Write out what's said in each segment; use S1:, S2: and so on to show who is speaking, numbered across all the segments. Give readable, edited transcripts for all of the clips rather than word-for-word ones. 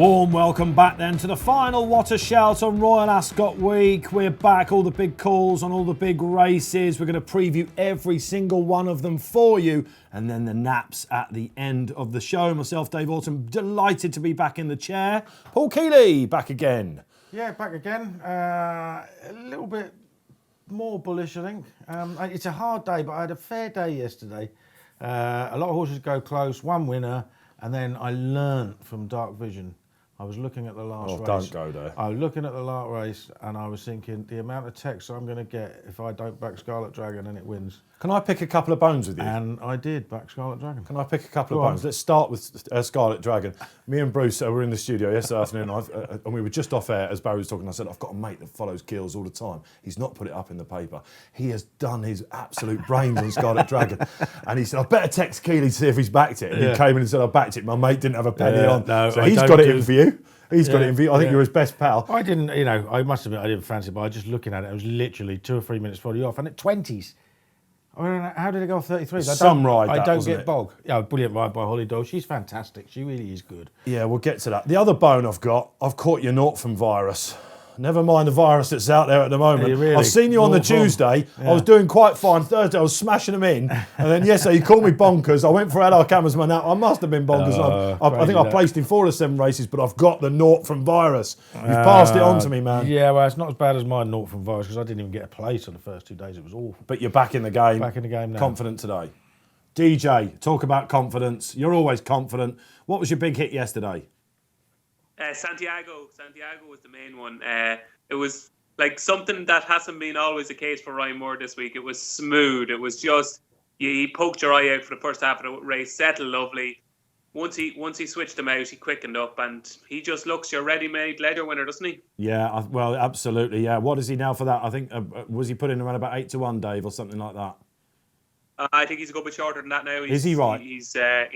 S1: Warm welcome back then to the final What a Shout on Royal Ascot Week. We're back, all the big calls on all the big races. We're going to preview every single one of them for you, and then the naps at the end of the show. Myself, Dave Orton, delighted to be back in the chair. Paul Kealy, back again.
S2: Yeah, back again. A little bit more bullish, I think. It's a hard day, but I had a fair day yesterday. A lot of horses go close, one winner, and then I learnt from Dark Vision. I was looking at the last race.
S1: Don't go there.
S2: I was looking at the last race and I was thinking the amount of text I'm going to get if I don't back Scarlet Dragon and it wins.
S1: Can I pick a couple of bones with you?
S2: And I did back Scarlet Dragon.
S1: Can I pick a couple of bones? Let's start with Scarlet Dragon. Me and Bruce were in the studio yesterday afternoon and we were just off air as Barry was talking. I said, I've got a mate that follows Keels all the time. He's not put it up in the paper. He has done his absolute brains on Scarlet Dragon. And he said, I better text Kealy to see if he's backed it. And he came in and said, I backed it. My mate didn't have a penny on.
S2: No,
S1: so he's got it in for you. He's got it in for you. I think you're his best pal.
S2: I didn't, I must admit I didn't fancy it, but I was just looking at it. I was literally 2 or 3 minutes before you off. And at 20s. I don't know, how did it go off 33s?
S1: Some ride,
S2: I don't get bogged. Yeah, brilliant ride by Holly Doyle. She's fantastic. She really is good.
S1: Yeah, we'll get to that. The other bone I've caught your naught from virus. Never mind the virus that's out there at the moment.
S2: Really?
S1: I've seen you on the Tuesday. Yeah. I was doing quite fine. Thursday, I was smashing them in. And then yesterday, you called me bonkers. I went for Adar Camersman out. I must have been bonkers. I think I placed in 4 of 7 races, but I've got the naught from virus. You've passed it on to me, man.
S2: Yeah, well, it's not as bad as my naught from virus because I didn't even get a place on the first 2 days. It was awful.
S1: But you're back in the game.
S2: Back in the game now.
S1: Confident today. DJ, talk about confidence. You're always confident. What was your big hit yesterday?
S3: Santiago was the main one. It was like something that hasn't been always the case for Ryan Moore this week. It was smooth. It was just, he poked your eye out for the first half of the race, settled lovely. Once he switched him out, he quickened up, and he just looks your ready-made leader winner, doesn't he?
S1: Yeah, well, absolutely. Yeah. What is he now for that? I think was he put in around about 8-1, Dave, or something like that?
S3: I think he's a good bit shorter than that now.
S1: Is he right?
S3: He's a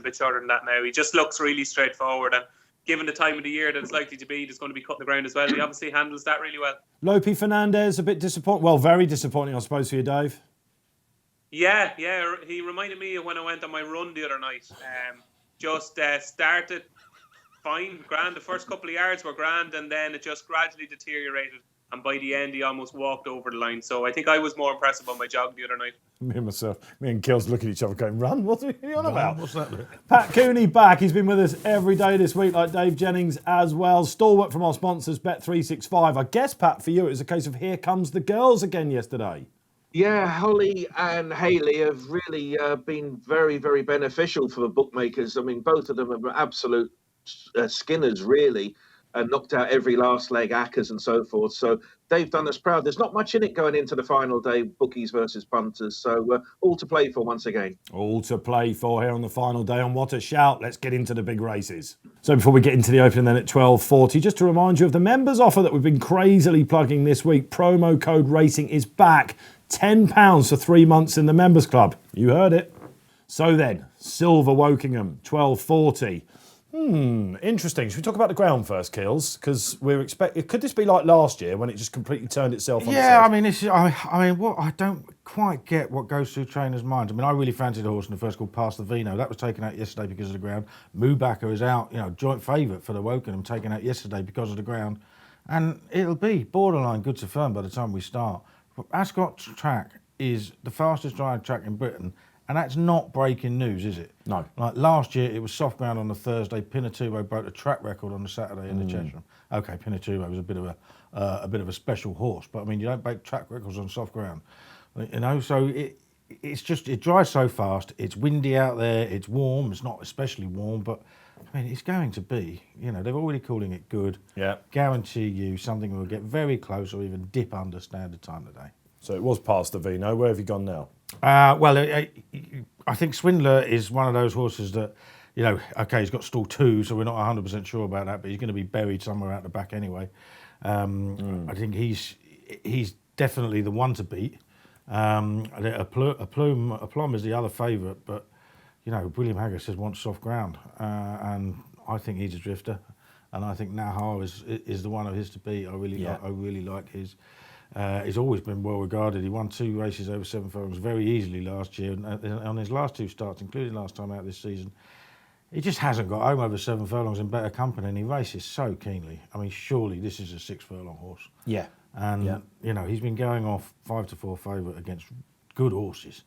S3: bit shorter than that now. He just looks really straightforward, and given the time of the year that it's likely to be, there's going to be cutting the ground as well. He obviously handles that really well.
S1: Lope Fernandez, a bit disappointing. Well, very disappointing, I suppose, for you, Dave.
S3: Yeah. He reminded me of when I went on my run the other night. Just started fine, grand. The first couple of yards were grand, and then it just gradually deteriorated. And by the end, he almost walked over the line. So I think I was more impressive on my jog the other night.
S1: Me and Kills looking at each other going, run? What are you on about?
S2: What's that?
S1: Pat Cooney back. He's been with us every day this week, like Dave Jennings as well. Stalwart from our sponsors, Bet365. I guess, Pat, for you, it was a case of here comes the girls again yesterday.
S4: Yeah, Holly and Hayley have really been very, very beneficial for the bookmakers. I mean, both of them are absolute skinners, really. Knocked out every last leg, Ackers and so forth. So they've done us proud. There's not much in it going into the final day, bookies versus punters. So all to play for once again.
S1: All to play for here on the final day on What a Shout. Let's get into the big races. So before we get into the opening then at 12:40, just to remind you of the members offer that we've been crazily plugging this week. Promo code RACING is back. £10 for 3 months in the members club. You heard it. So then, Silver Wokingham, 12:40. Interesting. Should we talk about the ground first, Kills? Because we're expecting. Could this be like last year when it just completely turned itself on?
S2: Yeah, I mean, I don't quite get what goes through trainers' minds. I mean, I really fancied a horse in the first called Past the Vino. That was taken out yesterday because of the ground. Moobacker is out, joint favourite for the Wokingham, taken out yesterday because of the ground. And it'll be borderline good to firm by the time we start. But Ascot track is the fastest dry track in Britain. And that's not breaking news, is it?
S1: No.
S2: Like last year, it was soft ground on the Thursday. Pinatubo broke the track record on the Saturday in the Cheshire. Okay, Pinatubo was a bit of a special horse, but I mean, you don't break track records on soft ground, So it dries so fast. It's windy out there. It's warm. It's not especially warm, but I mean, it's going to be. They're already calling it good.
S1: Yeah.
S2: Guarantee you something will get very close or even dip under standard time today.
S1: So it was Past the Vino. Where have you gone now?
S2: Well, I think Swindler is one of those horses that, okay, he's got stall 2, so we're not 100% sure about that, but he's going to be buried somewhere out the back anyway. I think he's definitely the one to beat. Aplomb is the other favourite, but, William Haggas says wants soft ground, and I think he's a drifter, and I think Nahar is the one of his to beat. I really like his. He's always been well regarded. He won 2 races over 7 furlongs very easily last year, and on his last 2 starts, including last time out this season, He just hasn't got home over 7 furlongs in better company, and he races so keenly. I mean, surely this is a 6 furlong horse.
S1: Yeah.
S2: And, he's been going off 5-4 favourite against good horses,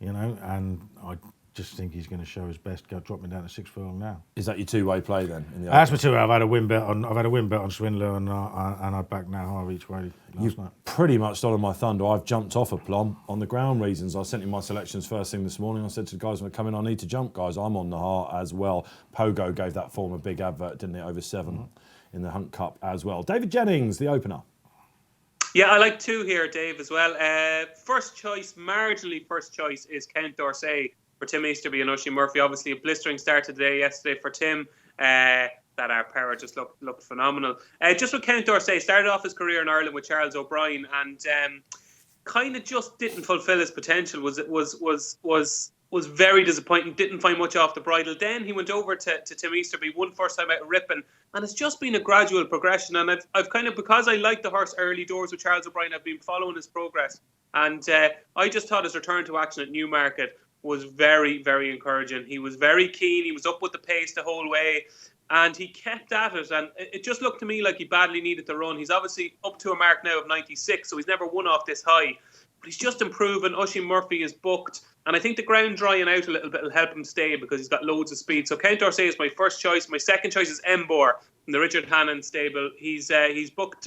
S2: and I just think he's going to show his best. Go drop me down to 6 furlong now.
S1: Is that your two-way play then?
S2: That's my two-way. I've had a win bet on Swindler, and I backed now half each way last night.
S1: Pretty much stolen my thunder. I've jumped off a plum on the ground reasons. I sent in my selections first thing this morning. I said to the guys when I come in, I need to jump, guys. I'm on the heart as well. Pogo gave that form a big advert, didn't it? Over 7 in the Hunt Cup as well. David Jennings, the opener.
S3: Yeah, I like 2 here, Dave, as well. Marginally first choice is Count d'Orsay for Tim Easterby and Oisin Murphy. Obviously, a blistering start today, yesterday for Tim. That our power just looked phenomenal. Just with Count d'Orsay, started off his career in Ireland with Charles O'Brien and kind of just didn't fulfil his potential. Was very disappointing. Didn't find much off the bridle. Then he went over to Tim Easterby, won first time out of Ripon, and it's just been a gradual progression. And I've kind of, because I like the horse early doors with Charles O'Brien, I've been following his progress. And I just thought his return to action at Newmarket was very, very encouraging. He was very keen. He was up with the pace the whole way, and he kept at it. And it just looked to me like he badly needed the run. He's obviously up to a mark now of 96, so he's never won off this high. But he's just improving. Oisin Murphy is booked, and I think the ground drying out a little bit will help him stay because he's got loads of speed. So Count d'Orsay is my first choice. My second choice is Embor from the Richard Hannon stable. He's booked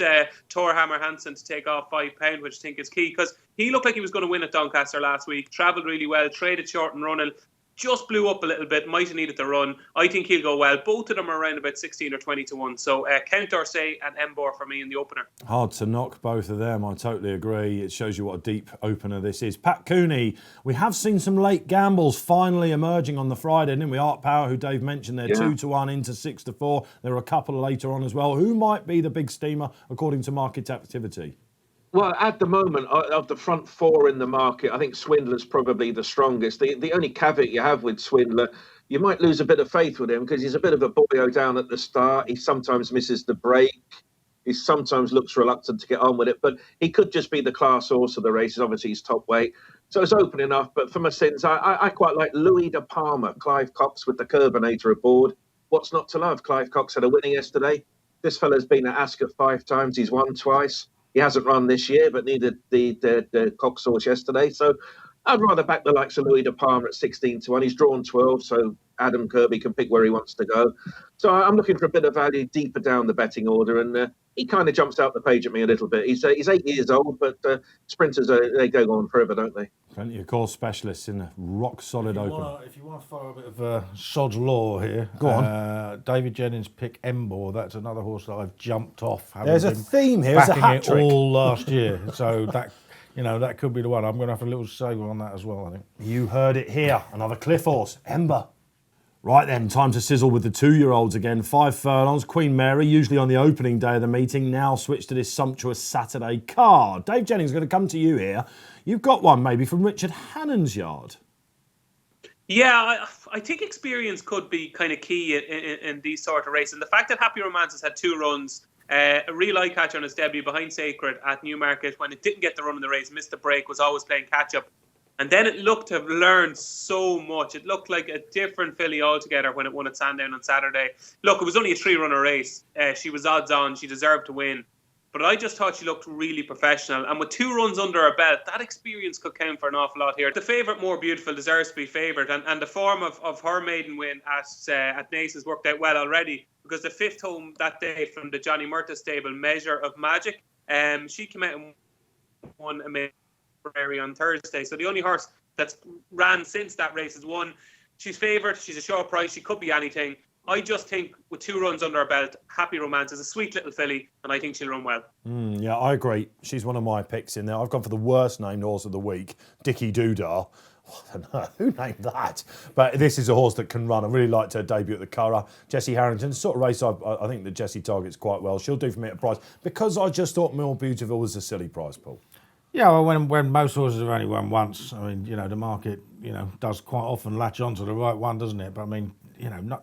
S3: Thor Hammer Hansen to take off £5, which I think is key because he looked like he was going to win at Doncaster last week. Travelled really well, traded short and running. Just blew up a little bit, might have needed the run. I think he'll go well. Both of them are around about 16 or 20 to 1. So Count d'Orsay and Embor for me in the opener.
S1: Hard to knock both of them, I totally agree. It shows you what a deep opener this is. Pat Cooney, we have seen some late gambles finally emerging on the Friday, didn't we? Art Power, who Dave mentioned there, 2 to 1 into 6 to 4. There were a couple later on as well. Who might be the big steamer according to market activity?
S4: Well, at the moment, of the front 4 in the market, I think Swindler's probably the strongest. The only caveat you have with Swindler, you might lose a bit of faith with him because he's a bit of a boyo down at the start. He sometimes misses the break. He sometimes looks reluctant to get on with it, but he could just be the class horse of the races. Obviously, he's top weight. So it's open enough. But for my sins, I quite like Louis de Palma, Clive Cox with the Curbinator aboard. What's not to love? Clive Cox had a winning yesterday. This fella's been at Ascot 5 times. He's won twice. He hasn't run this year, but neither the Cox horse yesterday. So I'd rather back the likes of Louis de Palma at 16 to 1. He's drawn 12, so Adam Kirby can pick where he wants to go. So I'm looking for a bit of value deeper down the betting order, and he kind of jumps out the page at me a little bit. He's 8 years old, but sprinters, they go on forever, don't they?
S1: Plenty of course specialists in a rock-solid opener.
S2: If you want to follow a bit of sod's law here,
S1: go on.
S2: David Jennings pick Embor. That's another horse that I've jumped off.
S1: There's a theme here. It's a hat trick.
S2: All last year, so that that could be the one. I'm going to have a little saver on that as well, I think.
S1: You heard it here. Another cliff horse, Ember. Right then, time to sizzle with the 2-year-olds again. 5 furlongs. Queen Mary, usually on the opening day of the meeting, now switched to this sumptuous Saturday card. Dave Jennings is going to come to you here. You've got one maybe from Richard Hannon's yard.
S3: Yeah, I think experience could be kind of key in these sort of races. And the fact that Happy Romance has had 2 runs, a real eye catcher on his debut behind Sacred at Newmarket when it didn't get the run in the race, missed the break, was always playing catch-up. And then it looked to have learned so much. It looked like a different filly altogether when it won at Sandown on Saturday. Look, it was only a 3-runner race. She was odds on. She deserved to win. But I just thought she looked really professional. And with 2 runs under her belt, that experience could count for an awful lot here. The favourite, More Beautiful, deserves to be favoured. And the form of her maiden win at JANES'S worked out well already. Because the 5th home that day from the Johnny Murtagh stable, Measure of Magic, she came out and won a maiden on Thursday. So the only horse that's ran since that race is won. She's favoured. She's a short price. She could be anything. I just think with 2 runs under her belt, Happy Romance is a sweet little filly, and I think she'll run well.
S1: Yeah, I agree. She's one of my picks in there. I've gone for the worst named horse of the week, Dickie Doodah. I don't know who named that, but this is a horse that can run. I really liked her debut at the Curragh. Jessie Harrington, sort of race I think that Jessie targets quite well. She'll do for me at a price because I just thought More Beautiful was a silly price, Paul.
S2: Yeah, well, when most horses have only won once, I mean, the market, does quite often latch onto the right one, doesn't it? But I mean,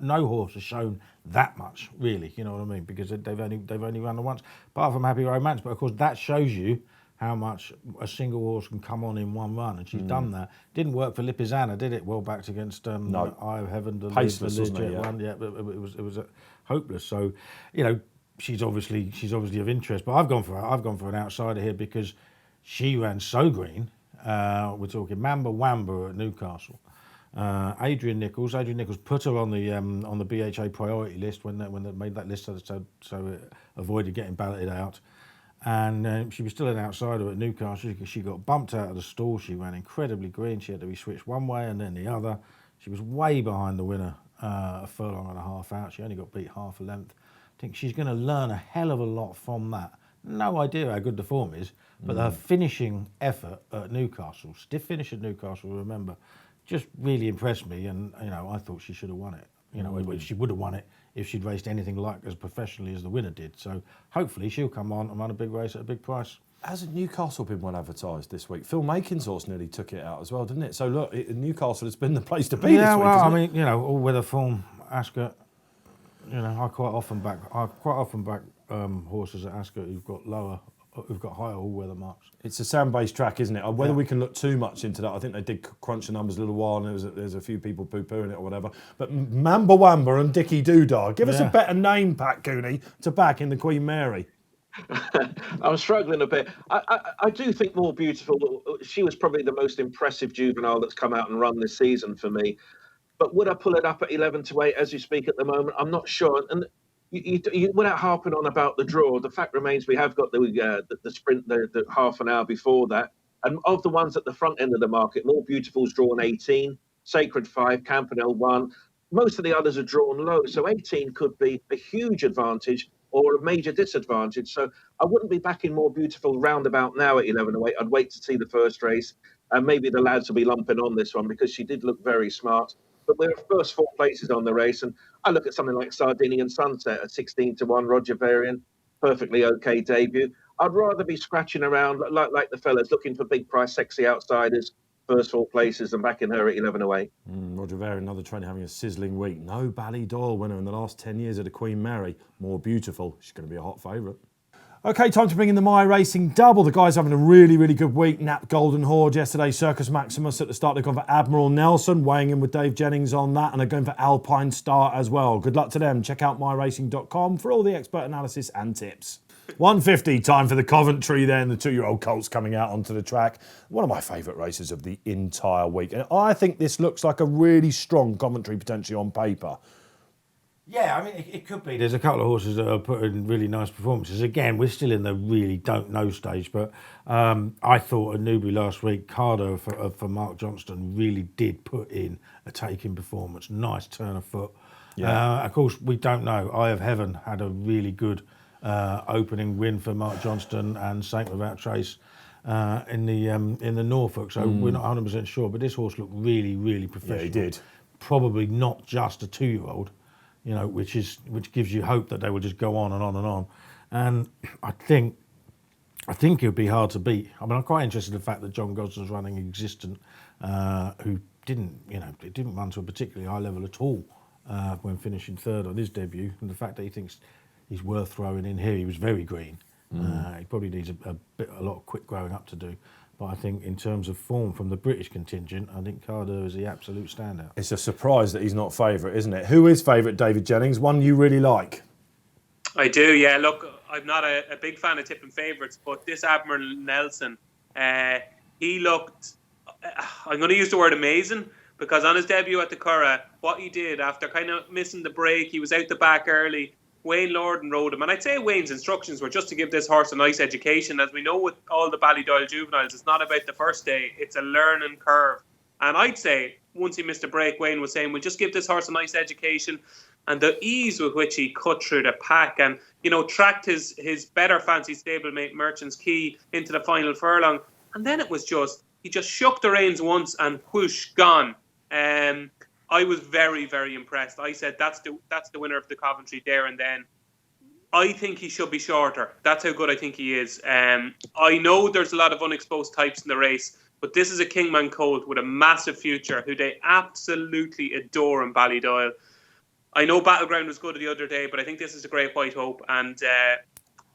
S2: no horse has shown that much, really. You know what I mean? Because they've only run the once, apart from Happy Romance. But of course, that shows you how much a single horse can come on in one run, and she's done that. Didn't work for Lipizzaner, did it? Well backed against
S1: No.
S2: Eye of Heaven, the
S1: Paceless, wasn't it?
S2: legit
S1: Yeah.
S2: one. Yeah, but it was hopeless. So, you know, she's obviously of interest. But I've gone for an outsider here because she ran so green. We're talking Mamba Wamba at Newcastle. Adrian Nichols put her on the BHA priority list when they made that list, so it avoided getting balloted out. And she was still an outsider at Newcastle. She got bumped out of the stall. She ran incredibly green. She had to be switched one way and then the other. She was way behind the winner, a furlong and a half out. She only got beat half a length. I think she's going to learn a hell of a lot from that. No idea how good the form is, but her finishing effort at Newcastle, stiff finish at Newcastle, remember, just really impressed me. And, you know, I thought she should have won it. You know, she would have won it if she'd raced anything like as professionally as the winner did. So hopefully she'll come on and run a big race at a big price.
S1: Hasn't Newcastle been well advertised this week? Phil Makin's horse nearly took it out as well, didn't it? So look, Newcastle has been the place to be this week.
S2: Yeah, well,
S1: isn't
S2: I
S1: it?
S2: mean, you know, all weather form, Ascot. You know, I quite often back horses at Ascot who've got higher all-weather marks.
S1: It's a sand-based track, isn't it? Whether we can look too much into that, I think they did crunch the numbers a little while, and there's a few people poo-pooing it or whatever. But Mamba Wamba and Dickie Doodah, give us a better name, Pat Cooney, to back in the Queen Mary.
S4: I'm struggling a bit. I do think More Beautiful, she was probably the most impressive juvenile that's come out and run this season for me. But would I pull it up at 11-8 as you speak at the moment? I'm not sure. And you without harping on about the draw, the fact remains we have got the sprint, the half an hour before that. And of the ones at the front end of the market, More Beautiful's drawn 18, Sacred 5, Campanelle 1. Most of the others are drawn low. So 18 could be a huge advantage or a major disadvantage. So I wouldn't be backing More Beautiful roundabout now at 11-8. I'd wait to see the first race. And maybe the lads will be lumping on this one because she did look very smart. But we're first 4 places on the race, and I look at something like Sardinian Sunset at 16-1, Roger Varian, perfectly okay debut. I'd rather be scratching around like the fellas, looking for big price, sexy outsiders, first 4 places, and backing her at 11-8.
S1: Roger Varian, another trainer having a sizzling week. No Ballydoyle winner in the last 10 years at the Queen Mary. More Beautiful. She's going to be a hot favourite. Okay, time to bring in the My Racing double. The guys having a really, really good week. Nap Golden Horde yesterday, Circus Maximus at the start. They've gone for Admiral Nelson, weighing in with Dave Jennings on that, and they're going for Alpine Star as well. Good luck to them. Check out myracing.com for all the expert analysis and tips. 150, time for the Coventry then. The 2-year-old colts coming out onto the track. One of my favourite races of the entire week. And I think this looks like a really strong Coventry potentially on paper.
S2: Yeah, I mean, it could be. There's a couple of horses that are putting really nice performances. Again, we're still in the really don't know stage, but I thought at Newbury last week, Cardo for Mark Johnston really did put in a taking performance. Nice turn of foot. Yeah. Of course, we don't know. Eye of Heaven had a really good opening win for Mark Johnston and Saint Without Trace in the Norfolk, so we're not 100% sure. But this horse looked really, really professional.
S1: Yeah, he did.
S2: Probably not just a 2-year-old. You know, which gives you hope that they will just go on and on and on. And I think it would be hard to beat. I mean, I'm quite interested in the fact that John Gosden's running Existent, who didn't run to a particularly high level at all when finishing third on his debut. And the fact that he thinks he's worth throwing in here, he was very green. He probably needs a lot of quick growing up to do. But I think in terms of form from the British contingent, I think Cardo is the absolute standout.
S1: It's a surprise that he's not favourite, isn't it? Who is favourite, David Jennings? One you really like?
S3: I do, yeah. Look, I'm not a big fan of tipping favourites, but this Admiral Nelson, he looked, I'm going to use the word amazing, because on his debut at the Curragh, what he did after kind of missing the break, he was out the back early. Wayne Lorden rode him, and I'd say Wayne's instructions were just to give this horse a nice education. As we know with all the Ballydoyle juveniles, it's not about the first day, it's a learning curve. And I'd say once he missed a break, Wayne was saying, we'll just give this horse a nice education. And the ease with which he cut through the pack and, you know, tracked his better fancy stablemate Merchant's Key into the final furlong. And then it was he just shook the reins once and whoosh, gone. I was very, very impressed. I said that's the winner of the Coventry there and then. I think he should be shorter. That's how good I think he is. I know there's a lot of unexposed types in the race, but this is a Kingman colt with a massive future who they absolutely adore in Ballydoyle. I know Battleground was good the other day, but I think this is a great White Hope. And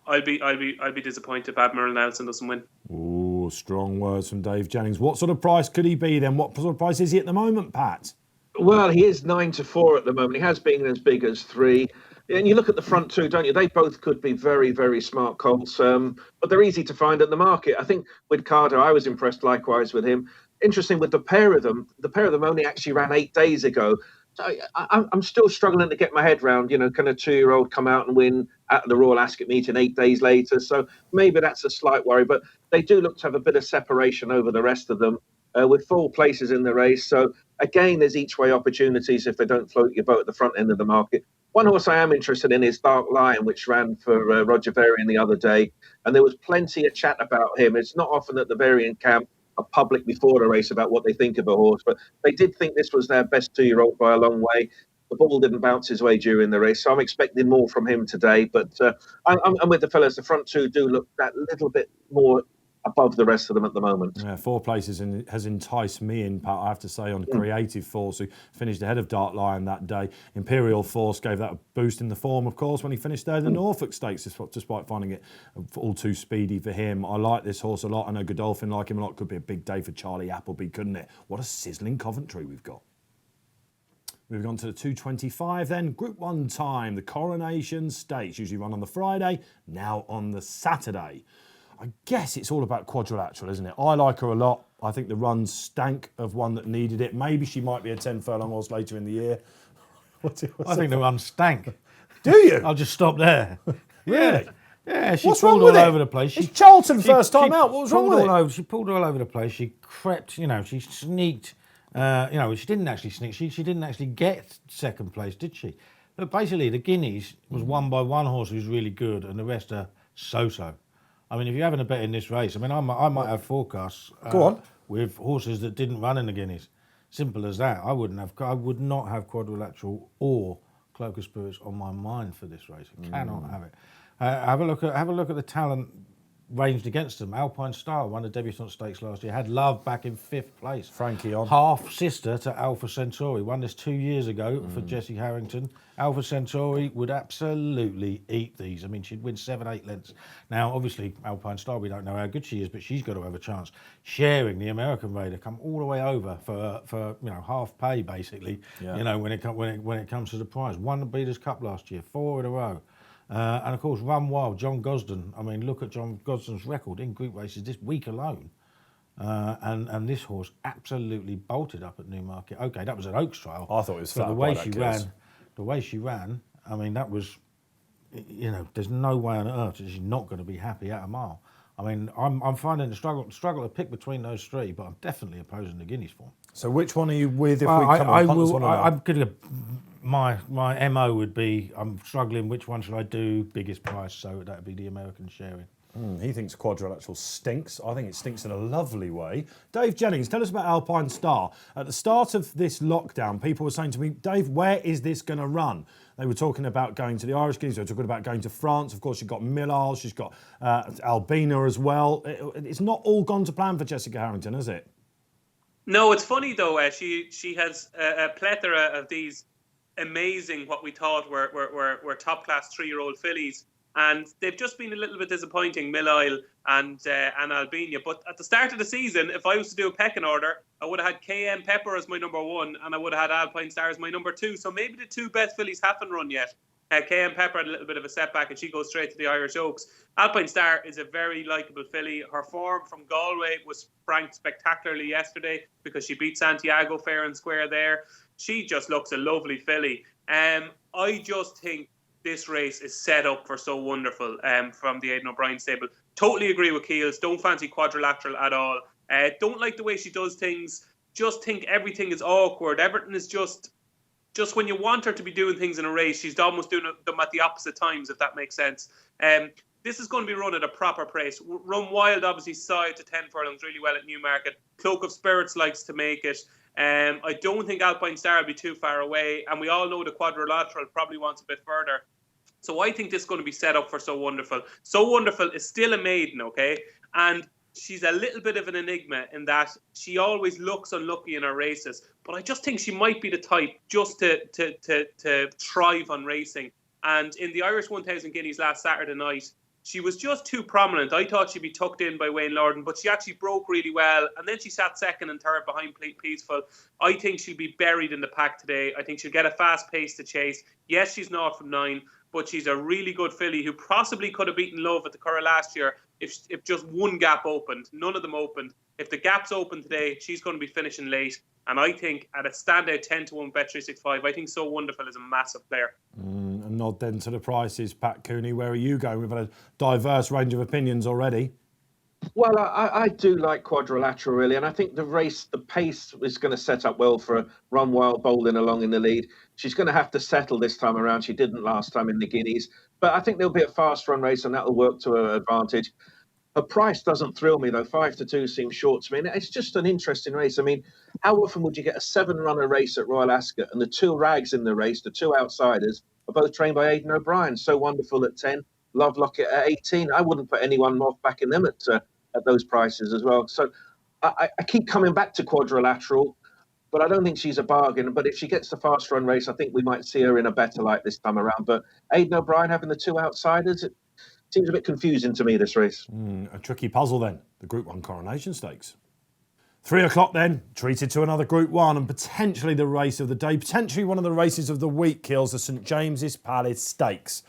S3: I'll be disappointed if Admiral Nelson doesn't win.
S1: Ooh, strong words from Dave Jennings. What sort of price could he be then? What sort of price is he at the moment, Pat?
S4: Well, he is 9-4 at the moment. He has been as big as 3. And you look at the front two, don't you? They both could be very, very smart colts, but they're easy to find at the market. I think with Carter, I was impressed likewise with him. Interesting with the pair of them only actually ran 8 days ago. So I'm still struggling to get my head round, can a 2-year-old come out and win at the Royal Ascot meeting 8 days later? So maybe that's a slight worry, but they do look to have a bit of separation over the rest of them with 4 places in the race. So again, there's each way opportunities if they don't float your boat at the front end of the market. One horse I am interested in is Dark Lion, which ran for Roger Varian the other day. And there was plenty of chat about him. It's not often that the Varian camp are public before the race about what they think of a horse, but they did think this was their best 2-year-old by a long way. The ball didn't bounce his way during the race, so I'm expecting more from him today. But I'm with the fellas. The front two do look that little bit more above the rest of them at the moment.
S1: Yeah, 4 places has enticed me in, Pat, I have to say, on Creative Force, who finished ahead of Dark Lion that day. Imperial Force gave that a boost in the form, of course, when he finished there in the Norfolk Stakes, despite finding it all too speedy for him. I like this horse a lot. I know Godolphin like him a lot. Could be a big day for Charlie Appleby, couldn't it? What a sizzling Coventry we've got. Moving on to the 225 then. Group 1 time, the Coronation Stakes, usually run on the Friday, now on the Saturday. I guess it's all about Quadrilateral, isn't it? I like her a lot. I think the run stank of one that needed it. Maybe she might be a 10 furlong horse later in the year.
S2: I think the run stank.
S1: Do you?
S2: I'll just stop there.
S1: Really?
S2: Yeah, she
S1: What's
S2: pulled
S1: wrong with
S2: all
S1: it?
S2: over the place.
S1: It's Charlton first time out. What was wrong with it?
S2: She pulled all over the place. She crept, she sneaked. She didn't actually sneak. She didn't actually get second place, did she? But basically, the Guineas was won by one horse who's really good, and the rest are so-so. I mean, if you're having a bet in this race, I might have forecasts
S1: Go on.
S2: with horses that didn't run in the Guineas. Simple as that. I would not have Quadrilateral or Cloak of Spirits on my mind for this race. I cannot have it. Have a look at the talent ranged against them. Alpine Star won the Debutant Stakes last year. Had Love back in 5th place.
S1: Frankie on.
S2: Half sister to Alpha Centauri. Won this 2 years ago for Jesse Harrington. Alpha Centauri would absolutely eat these. I mean, she'd win 7-8 lengths. Now, obviously, Alpine Star, we don't know how good she is, but she's got to have a chance. Sharing the American Raider, come all the way over for half pay basically.
S1: Yeah.
S2: When it comes to the prize. Won the Breeders' Cup last year, 4 in a row. And of course, Run Wild, John Gosden. I mean, look at John Gosden's record in group races this week alone. And this horse absolutely bolted up at Newmarket. Okay, that was an Oaks trial.
S1: I thought it was flat
S2: the
S1: by
S2: way
S1: that
S2: she
S1: kiss.
S2: ran. The way she ran, I mean, that was, there's no way on earth that she's not going to be happy at a mile. I mean, I'm finding the struggle to pick between those 3, but I'm definitely opposing the Guineas form.
S1: So which one are you with if we come and punt this one around?
S2: I'm going to. My MO would be, I'm struggling, which one should I do? Biggest price, so that would be the American sharing.
S1: He thinks Quadrilateral stinks. I think it stinks in a lovely way. Dave Jennings, tell us about Alpine Star. At the start of this lockdown, people were saying to me, Dave, where is this going to run? They were talking about going to the Irish Guineas. They were talking about going to France. Of course, she's got Millard. She's got Albina as well. It's not all gone to plan for Jessica Harrington, has it?
S3: No, it's funny though. She has a plethora of these amazing, what we thought were top class 3-year-old fillies, and they've just been a little bit disappointing, Millisle and Albina. But at the start of the season, if I was to do a pecking order, I would have had KM Pepper as my number 1, and I would have had Alpine Star as my number 2. So maybe the 2 best fillies haven't run yet. KM Pepper had a little bit of a setback, and she goes straight to the Irish Oaks. Alpine Star is a very likeable filly. Her form from Galway was franked spectacularly yesterday because she beat Santiago fair and square there. She just looks a lovely filly. I just think this race is set up for so wonderful from the Aidan O'Brien stable. Totally agree with Keels. Don't fancy Quadrilateral at all. Don't like the way she does things. Just think everything is awkward. Everything is just when you want her to be doing things in a race, she's almost doing them at the opposite times, if that makes sense. This is going to be run at a proper pace. Run Wild obviously saw it to 10 furlongs really well at Newmarket. Cloak of Spirits likes to make it. I don't think Alpine Star will be too far away, and we all know the Quadrilateral probably wants a bit further. So I think this is going to be set up for So Wonderful. So Wonderful is still a maiden, okay? And she's a little bit of an enigma in that she always looks unlucky in her races. But I just think she might be the type just to thrive on racing. And in the Irish 1000 Guineas last Saturday night, she was just too prominent. I thought she'd be tucked in by Wayne Lorden, but she actually broke really well. And then she sat second and third behind Peaceful. I think she'll be buried in the pack today. I think she'll get a fast pace to chase. Yes, she's 0 from 9, but she's a really good filly who possibly could have beaten Love at the Curragh last year if just one gap opened. None of them opened. If the gap's open today, she's going to be finishing late. And I think at a standout 10-1 Bet365, I think So Wonderful is a massive player.
S1: A nod then to the prices. Pat Cooney, where are you going? We've had a diverse range of opinions already.
S4: Well, I do like Quadrilateral, really, and I think the pace is going to set up well for Run Wild bowling along in the lead. She's going to have to settle this time around. She didn't last time in the Guineas, but I think there'll be a fast run race, and that'll work to her advantage. Her price doesn't thrill me, though. 5-2 seems short to me. And it's just an interesting race. I mean, how often would you get a 7-runner race at Royal Ascot and the 2 rags in the race, the 2 outsiders, are both trained by Aidan O'Brien? So Wonderful at 10, Love Locket at 18. I wouldn't put anyone off backing them at those prices as well. So I keep coming back to Quadrilateral, but I don't think she's a bargain. But if she gets the fast run race, I think we might see her in a better light this time around. But Aidan O'Brien having the 2 outsiders, it seems a bit confusing to me, this race.
S1: A tricky puzzle then, the Group 1 Coronation Stakes. 3 o'clock then, treated to another Group 1 and potentially the race of the day, potentially one of the races of the week, Keels, the St James's Palace Stakes.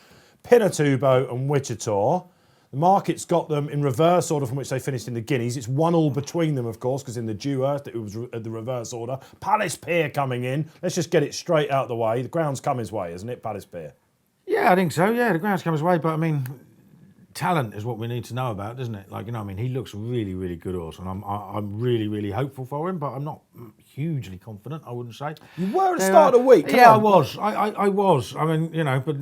S1: Pinatubo and Wichita. The market's got them in reverse order from which they finished in the Guineas. It's 1-1 between them, of course, because in the Dewhurst it was the reverse order. Palace Pier coming in. Let's just get it straight out of the way. The ground's come his way, isn't it, Palace Pier?
S2: Yeah, I think so. Yeah, the ground's come his way, but I mean, talent is what we need to know about, doesn't it? Like, you know, I mean, he looks really, really good horse, and I'm really, really hopeful for him, but I'm not hugely confident, I wouldn't say.
S1: You were at the start of the week.
S2: Yeah, I was. I was. I mean, you know, but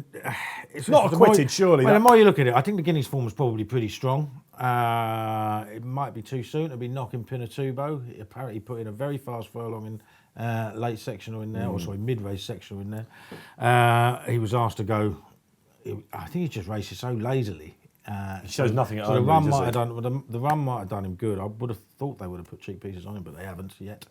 S1: it's not acquitted, surely.
S2: Well, the more you look at it, I think the Guineas form was probably pretty strong. It might be too soon to be knocking Pinatubo. He apparently put in a very fast furlong in late sectional in there, or sorry, mid-race sectional in there. He was asked to go. I think he just races so lazily.
S1: He shows nothing at
S2: so
S1: home.
S2: The run might have done him good. I would have thought they would have put cheap pieces on him, but they haven't yet.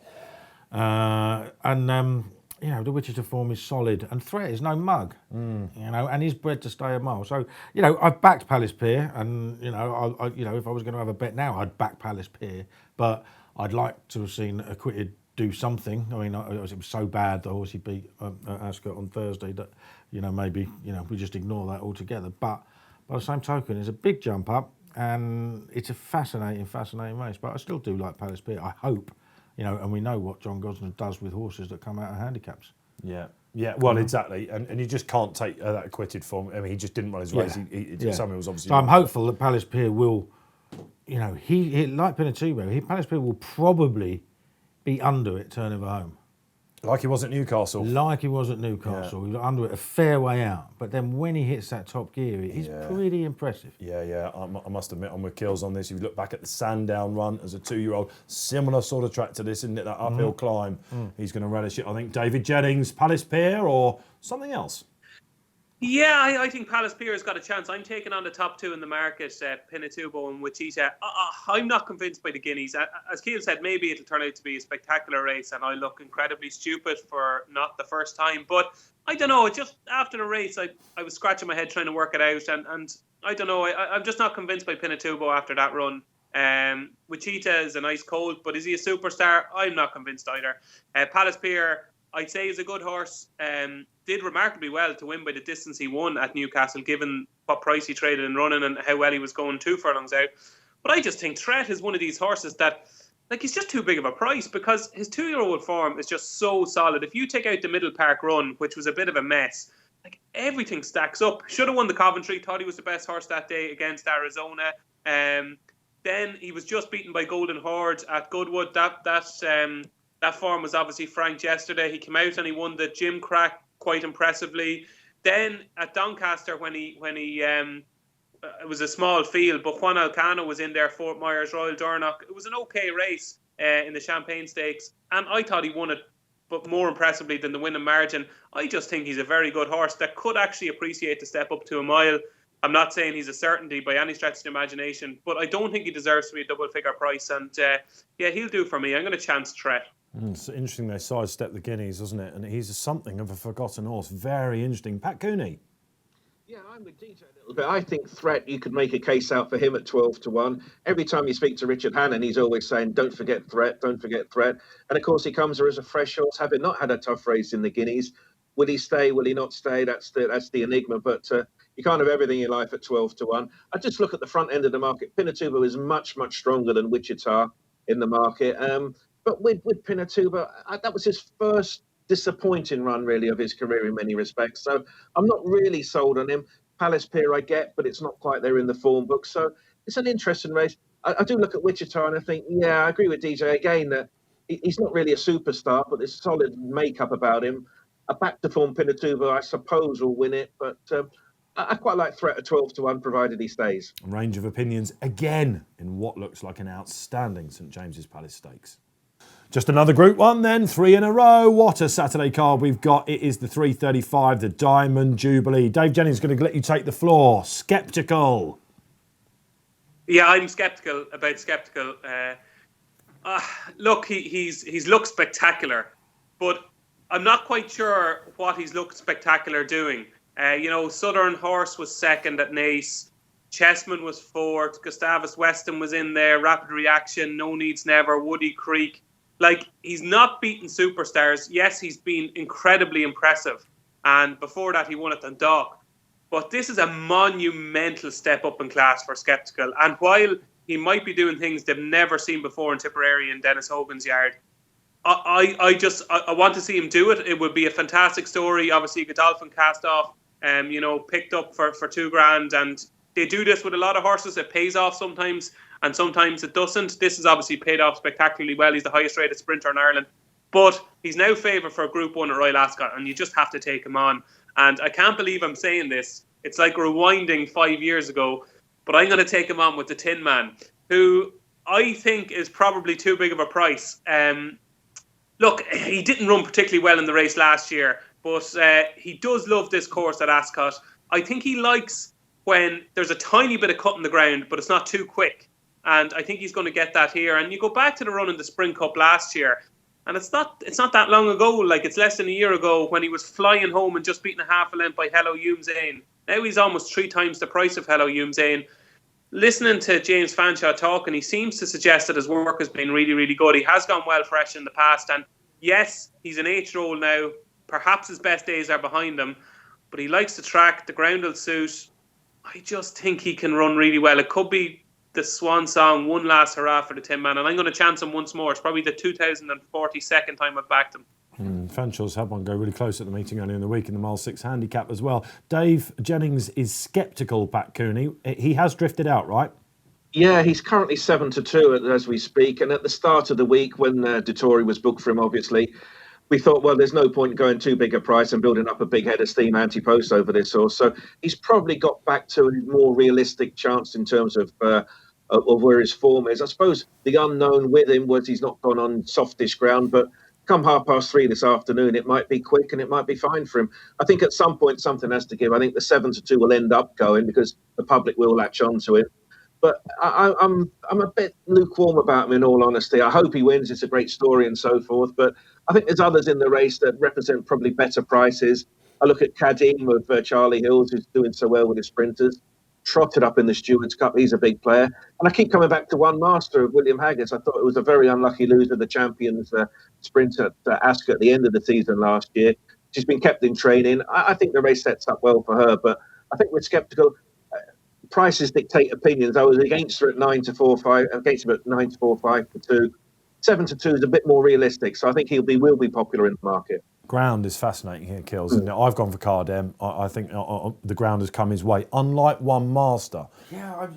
S2: You know, the Wichita form is solid, and Threat is no mug. You know, and he's bred to stay a mile. So, you know, I've backed Palace Pier, and you know, you know, if I was going to have a bet now, I'd back Palace Pier. But I'd like to have seen Acquitted do something. I mean, it was so bad the horse he beat at Ascot on Thursday that, you know, maybe, you know, we just ignore that altogether. But by the same token, it's a big jump up, and it's a fascinating race. But I still do like Palace Pier. I hope, you know, and we know what John Gosden does with horses that come out of handicaps.
S1: Yeah, well, exactly. And you just can't take that Acquitted form. I mean, he just didn't run his race. Something was obviously...
S2: So I'm hopeful that Palace Pier will, you know, he like Pinatubo, Palace Pier will probably be under it, turn over home.
S1: Like he was at Newcastle.
S2: Like he was at Newcastle. He was under it a fair way out. But then when he hits that top gear, he's pretty impressive.
S1: Yeah. I must admit, I'm with Kills on this. If you look back at the Sandown run as a 2-year-old, similar sort of track to this, isn't it? That uphill climb. He's going to relish it. I think David Jennings, Palace Pier, or something else?
S3: Yeah, I think Palace Pier has got a chance. I'm taking on the top 2 in the market, Pinatubo and Wichita. I'm not convinced by the Guineas. As Keel said, maybe it'll turn out to be a spectacular race, and I look incredibly stupid for not the first time. But I don't know, just after the race, I was scratching my head trying to work it out, and I don't know, I'm just not convinced by Pinatubo after that run. Wichita is a nice colt, but is he a superstar? I'm not convinced either. Palace Pier, I'd say, is a good horse. Did remarkably well to win by the distance he won at Newcastle, given what price he traded in running and how well he was going 2 furlongs out. But I just think Threat is one of these horses that, like, he's just too big of a price because his 2-year-old form is just so solid. If you take out the Middle Park run, which was a bit of a mess, like, everything stacks up. Should have won the Coventry, thought he was the best horse that day against Arizona. Then he was just beaten by Golden Horde at Goodwood. That form was obviously franked yesterday. He came out and he won the Gym Crack quite impressively. Then at Doncaster, when he it was a small field, but Juan Elcano was in there, Fort Myers, Royal Dornoch. It was an okay race in the Champagne Stakes, and I thought he won it, but more impressively than the winning margin. I just think he's a very good horse that could actually appreciate the step up to a mile. I'm not saying he's a certainty by any stretch of the imagination, but I don't think he deserves to be a double-figure price, and he'll do for me. I'm going to chance Threat.
S1: It's interesting they sidestepped the Guineas, isn't it? And he's something of a forgotten horse. Very interesting. Pat Cooney.
S4: Yeah, I'm with DJ a little bit. I think Threat, you could make a case out for him at 12-1. Every time you speak to Richard Hannon, he's always saying, don't forget Threat, don't forget Threat. And of course, he comes there as a fresh horse, having not had a tough race in the Guineas. Will he stay? Will he not stay? That's the enigma. But you can't have everything in life at 12-1. I just look at the front end of the market. Pinatubo is much, much stronger than Wichita in the market. But with Pinatubo, that was his first disappointing run, really, of his career in many respects. So I'm not really sold on him. Palace Pier I get, but it's not quite there in the form book. So it's an interesting race. I do look at Wichita and I think, yeah, I agree with DJ again that he's not really a superstar, but there's solid makeup about him. A back to form Pinatubo, I suppose, will win it, but I quite like Threat at 12-1, provided he stays.
S1: A range of opinions again in what looks like an outstanding St James's Palace Stakes. Just another Group 1 then, 3 in a row. What a Saturday card we've got. It is the 3:35, the Diamond Jubilee. Dave Jennings is going to let you take the floor. Sceptical.
S3: Yeah, I'm sceptical about Sceptical. Look, he's looked spectacular, but I'm not quite sure what he's looked spectacular doing. Southern Horse was second at Naas. Chessman was fourth. Gustavus Weston was in there. Rapid Reaction, No Needs Never, Woody Creek. Like, he's not beaten superstars. Yes, he's been incredibly impressive. And before that, he won at Dundalk. But this is a monumental step up in class for Sceptical. And while he might be doing things they've never seen before in Tipperary and Dennis Hogan's yard, I want to see him do it. It would be a fantastic story. Obviously, Godolphin cast off, picked up for $2,000. And they do this with a lot of horses. It pays off sometimes, and sometimes it doesn't. This has obviously paid off spectacularly well. He's the highest rated sprinter in Ireland. But he's now favoured for a Group 1 at Royal Ascot, and you just have to take him on. And I can't believe I'm saying this. It's like rewinding 5 years ago. But I'm going to take him on with the Tin Man, who I think is probably too big of a price. Look, he didn't run particularly well in the race last year, but he does love this course at Ascot. I think he likes when there's a tiny bit of cut in the ground, but it's not too quick. And I think he's going to get that here. And you go back to the run in the Spring Cup last year, and it's not that long ago. Like, it's less than a year ago when he was flying home and just beating a half a length by Hello Youmzain. Now he's almost 3 times the price of Hello Youmzain. Listening to James Fanshawe talking, he seems to suggest that his work has been really, really good. He has gone well fresh in the past. And yes, he's an 8-year-old now. Perhaps his best days are behind him. But he likes the track. The ground will suit. I just think he can run really well. It could be the swan song, one last hurrah for the Tin Man. And I'm going to chance him once more. It's probably the 2042nd time I've backed him.
S1: Fanshawe's had one go really close at the meeting earlier in the week in the Mile 6 handicap as well. Dave Jennings is sceptical back Cooney. He has drifted out, right?
S4: Yeah, he's currently 7-2 as we speak. And at the start of the week, when Dettori was booked for him, obviously, we thought, well, there's no point going too big a price and building up a big head of steam anti-post over this horse. So he's probably got back to a more realistic chance in terms of where his form is. I suppose the unknown with him was he's not gone on softish ground, but come 3:30 this afternoon, it might be quick and it might be fine for him. I think at some point something has to give. I think the 7-2 will end up going because the public will latch on to it. But I'm a bit lukewarm about him, in all honesty. I hope he wins. It's a great story and so forth. But I think there's others in the race that represent probably better prices. I look at Kadim of Charlie Hills, who's doing so well with his sprinters. Trotted up in the Stewards Cup. He's a big player. And I keep coming back to One Master of William Haggis. I thought it was a very unlucky loser of the Champions sprint at Ascot at the end of the season last year. She's been kept in training. I think the race sets up well for her. But I think we're sceptical. Prices dictate opinions. I was against her at 9-4-5, against him at 9-4-5-2. 7-2 is a bit more realistic, so I think will be popular in the market.
S1: Ground is fascinating here, Kills. And I've gone for Cardem. I think the ground has come his way, unlike One Master.
S2: Yeah,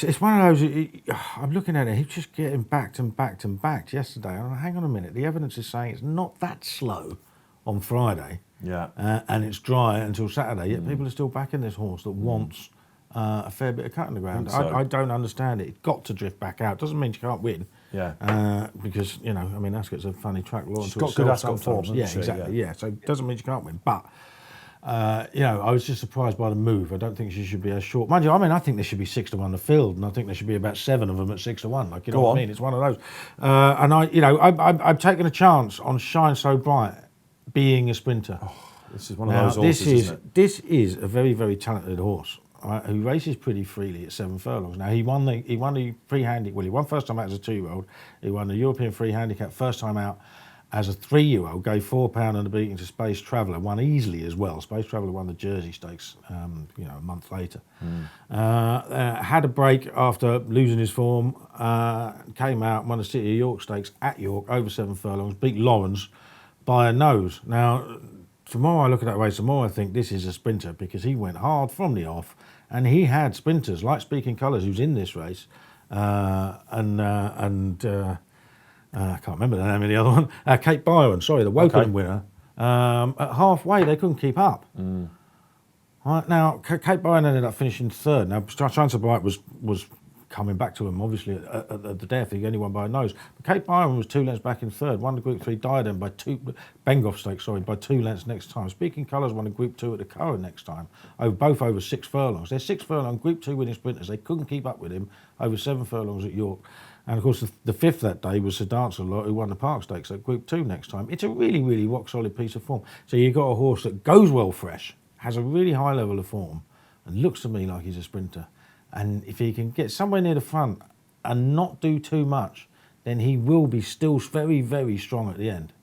S2: it's one of those. I'm looking at it. He's just getting backed and backed and backed yesterday. I'm like, hang on a minute. The evidence is saying it's not that slow on Friday.
S1: Yeah,
S2: and it's dry until Saturday. Yet people are still backing this horse that wants a fair bit of cut in the ground. I don't understand it. It's got to drift back out. Doesn't mean you can't win.
S1: Yeah.
S2: Because, Ascot's a funny track.
S1: She's got good Ascot form,
S2: yeah, exactly. Yeah. So it doesn't mean you can't win. But, I was just surprised by the move. I don't think she should be as short. Mind you, I think there should be 6-1 the field, and I think there should be about 7 of them at 6-1. Like, you know what I mean? It's one of those. And I've taken a chance on Shine So Bright being a sprinter.
S1: This is one of those horses, isn't it?
S2: This is a very, very talented horse, right, who races pretty freely at 7 furlongs. Now, he won the free handicap. Well, he won first time out as a 2-year-old. He won the European free handicap first time out as a 3-year-old. Gave £4 and a beating to Space Traveller. Won easily as well. Space Traveller won the Jersey Stakes, a month later. Had a break after losing his form. Came out, won the City of York Stakes at York over 7 furlongs. Beat Lawrence by a nose. Now, the more I look at that race, the more I think this is a sprinter, because he went hard from the off, and he had sprinters like Speaking Colours, who's in this race, I can't remember the name of the other one. Kate Byron, the Wokingham winner. At halfway, they couldn't keep up. Right, now, Kate Byron ended up finishing third. Now, Chance of Bright was coming back to him, obviously, at the death. He only won by a nose. But Kate Byron was 2 lengths back in third. Won the Group 3 Diadem by Bengoff Stakes, by 2 lengths next time. Speaking Colours won the Group 2 at the Curran next time, both over 6 furlongs. They're 6 furlong Group 2 winning sprinters. They couldn't keep up with him over 7 furlongs at York. And of course, the fifth that day was Sir Dancer-Lot, who won the Park Stakes at Group 2 next time. It's a really, really rock-solid piece of form. So you've got a horse that goes well fresh, has a really high level of form, and looks to me like he's a sprinter. And if he can get somewhere near the front and not do too much, then he will be still very, very strong at the end.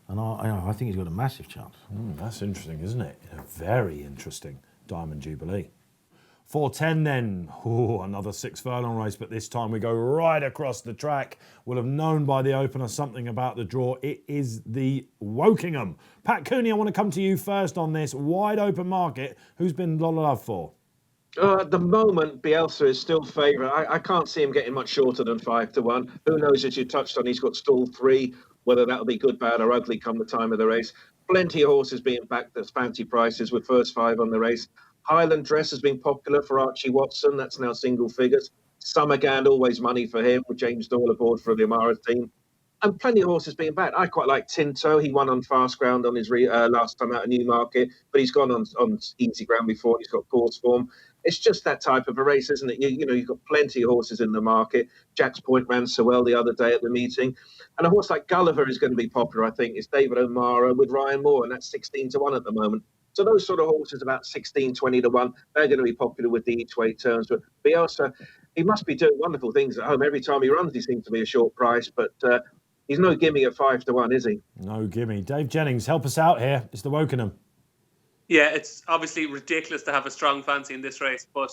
S2: And I think he's got a massive chance.
S1: That's interesting, isn't it? Very interesting Diamond Jubilee. 4:10 then. Another 6 furlong race, but this time we go right across the track. We'll have known by the opener something about the draw. It is the Wokingham. Pat Cooney, I want to come to you first on this wide open market. Who's been a lot of love for?
S4: At the moment, Bielsa is still favourite. I can't see him getting much shorter than 5-1. Who knows, as you touched on, he's got stall 3, whether that'll be good, bad or ugly come the time of the race. Plenty of horses being backed at fancy prices with first 5 on the race. Highland Dress has been popular for Archie Watson. That's now single figures. Summergand, always money for him, with James Doyle aboard for the Amara team. And plenty of horses being backed. I quite like Tinto. He won on fast ground on his last time out of Newmarket, but he's gone on easy ground before. He's got course form. It's just that type of a race, isn't it? You've got plenty of horses in the market. Jack's Point ran so well the other day at the meeting. And a horse like Gulliver is going to be popular, I think. It's David O'Mara with Ryan Moore, and that's 16-1 at the moment. So those sort of horses, about 16-20-1, they're going to be popular with the each way turns. But Bielsa, he must be doing wonderful things at home. Every time he runs, he seems to be a short price. But he's no gimme at 5-1, is he?
S1: No gimme. Dave Jennings, help us out here. It's the Wokingham.
S3: Yeah, it's obviously ridiculous to have a strong fancy in this race, but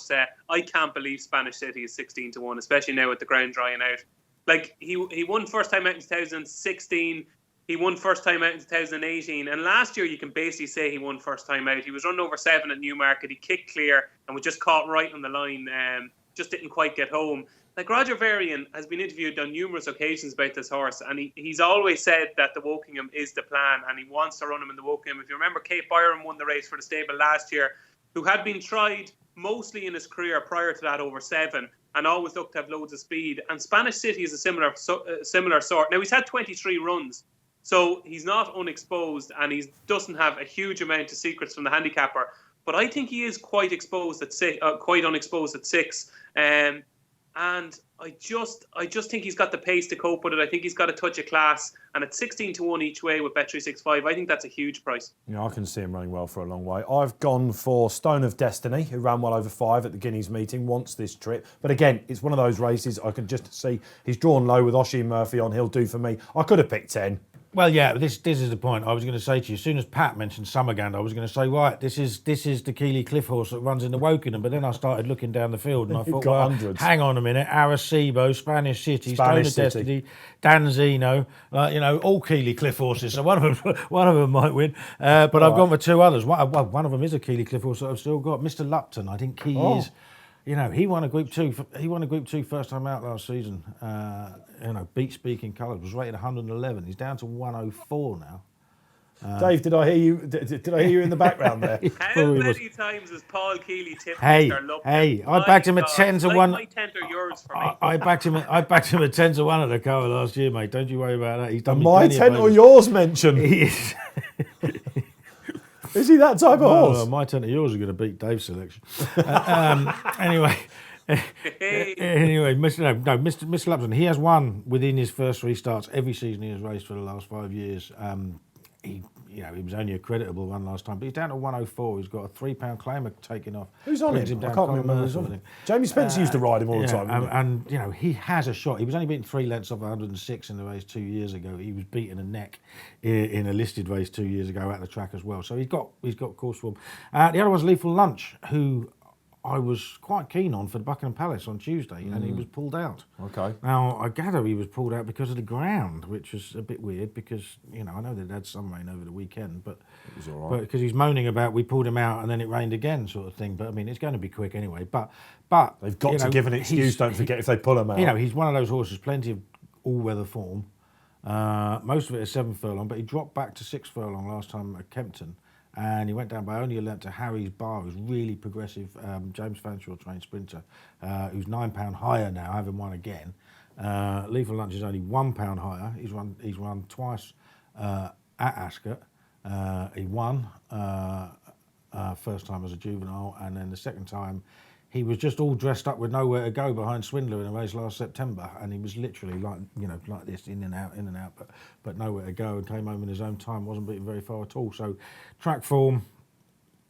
S3: I can't believe Spanish City is 16-1, especially now with the ground drying out. Like, he won first time out in 2016. He won first time out in 2018, and last year you can basically say he won first time out. He was running over 7 at Newmarket. He kicked clear and was just caught right on the line. Just didn't quite get home. Like, Roger Varian has been interviewed on numerous occasions about this horse, and he's always said that the Wokingham is the plan, and he wants to run him in the Wokingham. If you remember, Kate Byron won the race for the stable last year, who had been tried mostly in his career prior to that over 7, and always looked to have loads of speed. And Spanish City is a similar sort. Now, he's had 23 runs. So he's not unexposed, and he doesn't have a huge amount of secrets from the handicapper. But I think he is quite exposed at quite unexposed at 6. And I just think he's got the pace to cope with it. I think he's got a touch of class. And at 16-1 each way with Bet365, I think that's a huge price.
S1: Yeah, I can see him running well for a long way. I've gone for Stone of Destiny, who ran well over 5 at the Guineas meeting, wants this trip. But again, it's one of those races I can just see he's drawn low with Oshie Murphy on. He'll do for me. I could have picked 10.
S2: Well, yeah, this is the point I was going to say to you. As soon as Pat mentioned Summergand, I was going to say, right, this is the Kealy Cliff horse that runs in the Wokingham. But then I started looking down the field and I thought, well, hang on a minute, Arecibo, Spanish City, Stone of Destiny, Danzino, all Kealy Cliff horses. So one of them might win. But I've gone for 2 others. One of them is a Kealy Cliff horse that I've still got. Mr. Lupton, I think he is. He won a Group 2. He won a Group 2 first time out last season. Beat Speaking Colours, was rated 111. He's down to 104 now.
S1: Dave, did I hear you? Did I hear you in the background there?
S3: How many times has Paul Kealy tipped Mr. Lupton?
S2: I backed him at 10-1.
S3: My 10 are yours for me.
S2: I backed him at 10-1 at the Coa last year, mate. Don't you worry about that. He's done me
S1: my 10 or yours mentioned.
S2: He is.
S1: Is he that type of horse?
S2: Well, my 10 or yours are going to beat Dave's selection. Anyway. Mr. Lupton, he has won within his first 3 starts every season he has raced for the last 5 years. he was only a creditable one last time, but he's down to 104. He's got a £3 claimer taking off.
S1: Who's on
S2: Brings
S1: him? I
S2: down
S1: can't remember who's on him. Jamie Spencer used to ride him all the time.
S2: And he has a shot. He was only beaten 3 lengths off 106 in the race 2 years ago. He was beaten a neck in a listed race 2 years ago at the track as well. So he's got course form. The other one's Lethal Lunch, who I was quite keen on for the Buckingham Palace on Tuesday, and he was pulled out.
S1: Okay.
S2: Now, I gather he was pulled out because of the ground, which was a bit weird because, I know they'd had some rain over the weekend, but
S1: it was all right.
S2: But because he's moaning about we pulled him out and then it rained again sort of thing. But, I mean, it's going to be quick anyway. But
S1: they've got to give an excuse, don't forget, if they pull him out.
S2: He's one of those horses, plenty of all-weather form. Most of it is 7 furlong, but he dropped back to 6 furlong last time at Kempton. And he went down by only a length to Harry's Bar, who's really progressive, James Fanshawe trained sprinter, who's £9 higher now, having won again. Lethal Lunch is only £1 higher. He's run twice at Ascot. He won first time as a juvenile, and then the second time he was just all dressed up with nowhere to go behind Swindler in a race last September, and he was literally like this, in and out, but nowhere to go, and came home in his own time, wasn't beaten very far at all. So track form,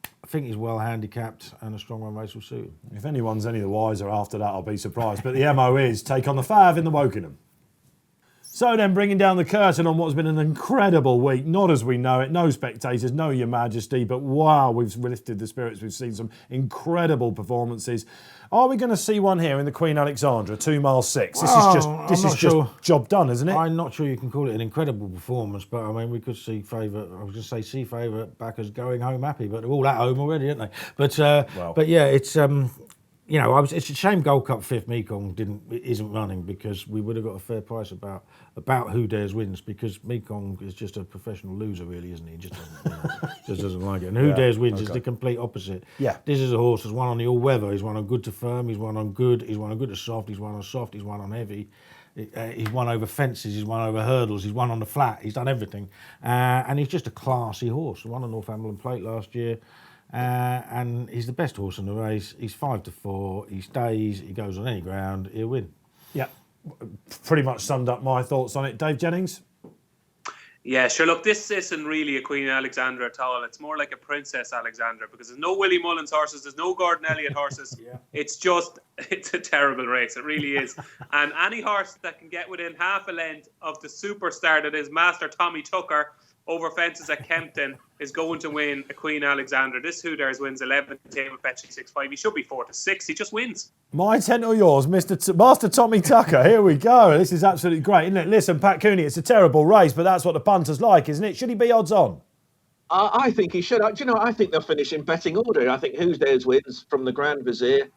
S2: I think he's well handicapped, and a strong run race will suit him.
S1: If anyone's any the wiser after that, I'll be surprised. But the MO is take on the Fav in the Wokingham. So then, bringing down the curtain on what's been an incredible week, not as we know it, no spectators, no Your Majesty, but wow, we've lifted the spirits. We've seen some incredible performances. Are we going to see one here in the Queen Alexandra, 2 miles 6? This is just job done, isn't it?
S2: I'm not sure you can call it an incredible performance, but I mean, we could see favourite. I was going to say see favourite backers going home happy, but they're all at home already, aren't they? But yeah, it's. It's a shame Gold Cup 5th Mekong isn't running, because we would have got a fair price about Who Dares Wins, because Mekong is just a professional loser, really, isn't he? He just doesn't like it. And Who Dares Wins is the complete opposite.
S1: Yeah.
S2: This is a horse that's won on the all weather. He's won on good to firm. He's won on good. He's won on good to soft. He's won on soft. He's won on heavy. He's won over fences. He's won over hurdles. He's won on the flat. He's done everything, and he's just a classy horse. He won a Northumberland Plate last year. And he's the best horse in the race. He's 5-4. He stays. He goes on any ground. He'll win.
S1: Yeah, pretty much summed up my thoughts on it. Dave Jennings?
S3: Yeah, sure. Look, this isn't really a Queen Alexandra at all. It's more like a Princess Alexandra, because there's no Willie Mullins horses, there's no Gordon Elliott horses. It's a terrible race. It really is. And any horse that can get within half a length of the superstar that is Master Tommy Tucker over fences at Kempton is going to win a Queen Alexandra. This Who Dares Wins 11 table fetching 6-5. He should be 4-6. He just wins.
S1: My 10 or yours, Master Tommy Tucker. Here we go. This is absolutely great, isn't it? Listen, Pat Cooney, it's a terrible race, but that's what the punters like, isn't it? Should he be odds on?
S4: I think he should. I think they'll finish in betting order. I think Who Dares Wins from the Grand Vizier.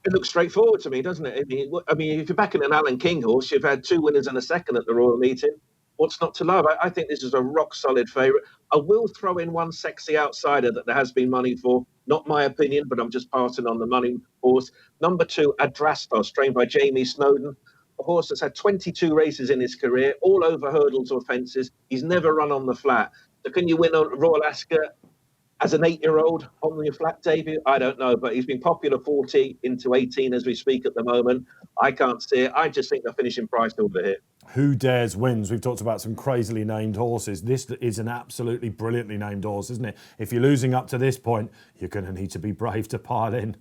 S4: It looks straightforward to me, doesn't it? I mean, if you're backing an Alan King horse, you've had 2 winners and a second at the Royal Meeting. What's not to love? I think this is a rock-solid favourite. I will throw in one sexy outsider that there has been money for. Not my opinion, but I'm just passing on the money horse. Number 2, Adrastos, trained by Jamie Snowden. A horse that's had 22 races in his career, all over hurdles or fences. He's never run on the flat. So can you win on Royal Ascot as an 8-year-old on your flat debut? I don't know, but he's been popular 40 into 18 as we speak at the moment. I can't see it. I just think they're finishing price over here.
S1: Who Dares Wins. We've talked about some crazily named horses. This is an absolutely brilliantly named horse, isn't it? If you're losing up to this point, you're going to need to be brave to pile in.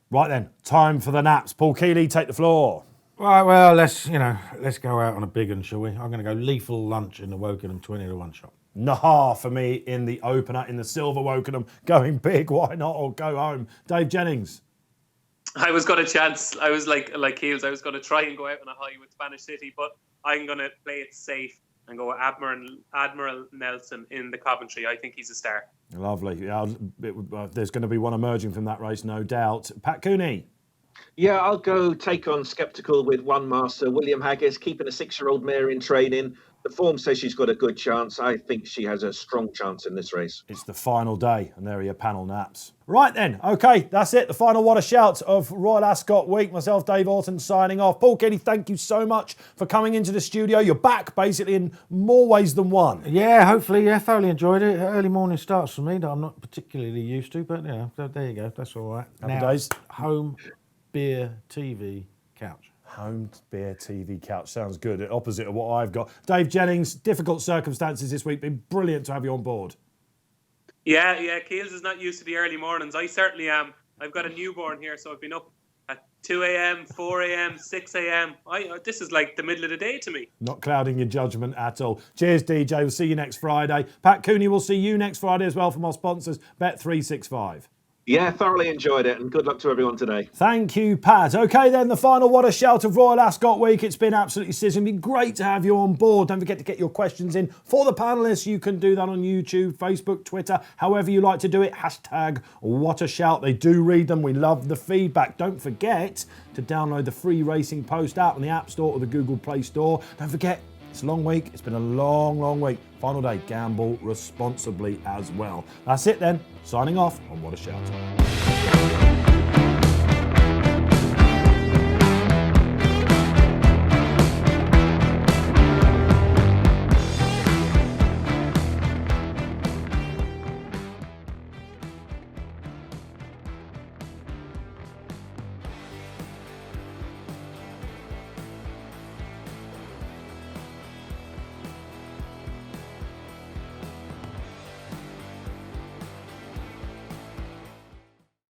S1: Right then, time for the naps. Paul Kealy, take the floor.
S2: Right, well, let's go out on a big one, shall we? I'm going to go Lethal Lunch in the Wokingham 20-1 shot.
S1: Nah for me in the opener, in the Silver Wokingham. Going big, why not? Or go home. Dave Jennings.
S3: I was going to chance. I was like Heels. I was going to try and go out on a high with Spanish City, but I'm going to play it safe and go Admiral Nelson in the Coventry. I think he's a star.
S1: Lovely. Yeah, there's going to be one emerging from that race, no doubt. Pat Cooney.
S4: Yeah, I'll go take on Sceptical with one master, William Haggis, keeping a 6-year-old mare in training. The form says she's got a good chance. I think she has a strong chance in this race.
S1: It's the final day, and there are your panel naps. Right then, okay, that's it. The final What a Shout of Royal Ascot week. Myself, Dave Orton, signing off. Paul Kealy, thank you so much for coming into the studio. You're back, basically, in more ways than one.
S2: Yeah, hopefully, thoroughly enjoyed it. Early morning starts for me that I'm not particularly used to, but there you go. That's all right.
S1: Happy days.
S2: Home, beer, TV, couch.
S1: Home beer TV couch. Sounds good. Opposite of what I've got. Dave Jennings, difficult circumstances this week. Been brilliant to have you on board.
S3: Yeah, Keels is not used to the early mornings. I certainly am. I've got a newborn here, so I've been up at 2 a.m., 4 a.m., 6 a.m. This is like the middle of the day to me.
S1: Not clouding your judgment at all. Cheers, DJ. We'll see you next Friday. Pat Cooney, we'll see you next Friday as well from our sponsors, Bet365.
S4: Yeah, thoroughly enjoyed it, and good luck to everyone today.
S1: Thank you, Pat. Okay, then, the final What a Shout of Royal Ascot Week. It's been absolutely sizzling. Been great to have you on board. Don't forget to get your questions in for the panellists. You can do that on YouTube, Facebook, Twitter, however you like to do it. Hashtag What a Shout. They do read them. We love the feedback. Don't forget to download the free Racing Post app on the App Store or the Google Play Store. Don't forget, it's a long week. It's been a long, long week. Final day, gamble responsibly as well. That's it then. Signing off on What a Shout.